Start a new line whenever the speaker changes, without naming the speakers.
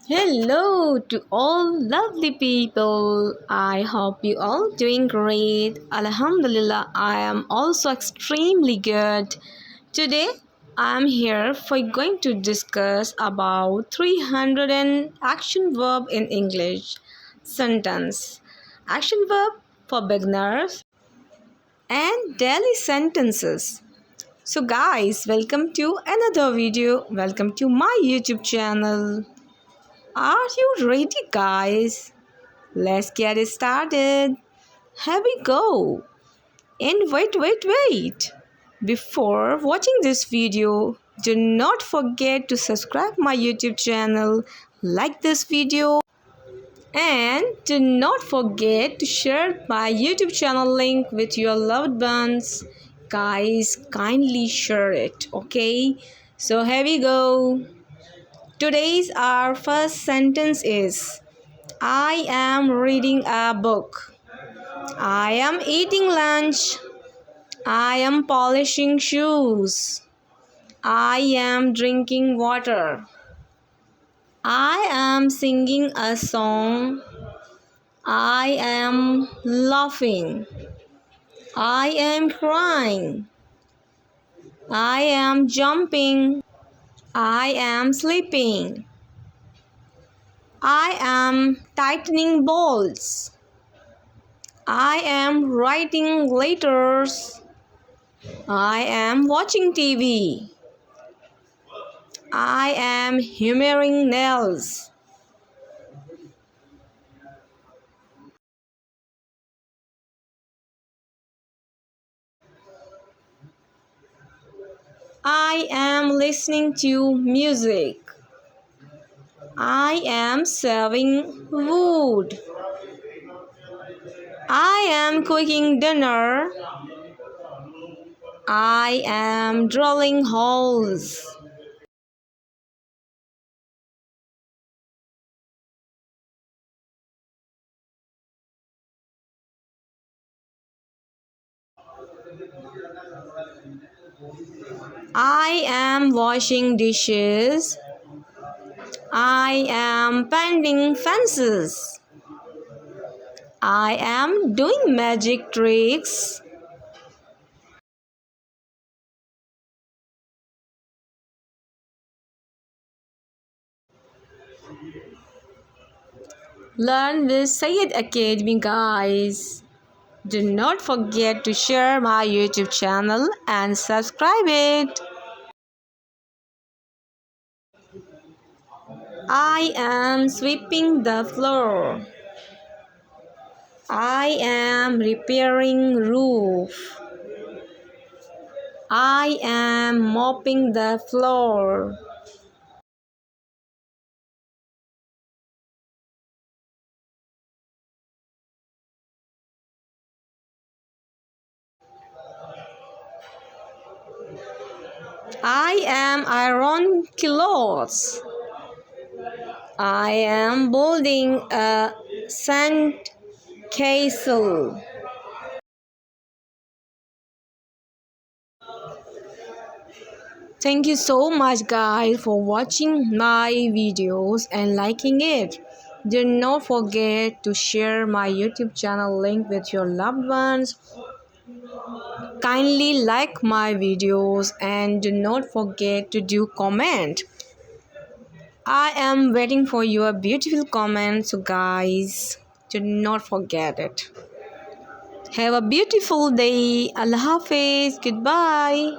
Hello to all lovely people. I hope you all doing great. Alhamdulillah, I am also extremely good. Today, I am here for going to discuss about 300 action verb in English sentence. Action verb for beginners and daily sentences. So guys, welcome to another video. Welcome to my YouTube channel. Are you ready, guys? Let's get it started. Here we go. And wait. Before watching this video, do not forget to subscribe my YouTube channel, like this video, and do not forget to share my YouTube channel link with your loved ones. Guys, kindly share it, okay? So here we go. Today's our first sentence is I am reading a book. I am eating lunch. I am polishing shoes. I am drinking water. I am singing a song. I am laughing. I am crying. I am jumping. I am sleeping. I am tightening bolts. I am writing letters. I am watching TV. I am hammering nails. I am listening to music. I am serving wood. I am cooking dinner. I am drilling holes. I am washing dishes. I am painting fences. I am doing magic tricks. Learn with Sayed Academy, guys. Do not forget to share my YouTube channel and subscribe it. I am sweeping the floor. I am repairing roof. I am mopping the floor. I am ironing clothes. I am building a sand castle. Thank you so much guys for watching my videos and liking it. Do not forget to share my YouTube channel link with your loved ones. Kindly like my videos and do not forget to do comment. I am waiting for your beautiful comments, so guys, do not forget it. Have a beautiful day. Allah Hafiz. Goodbye.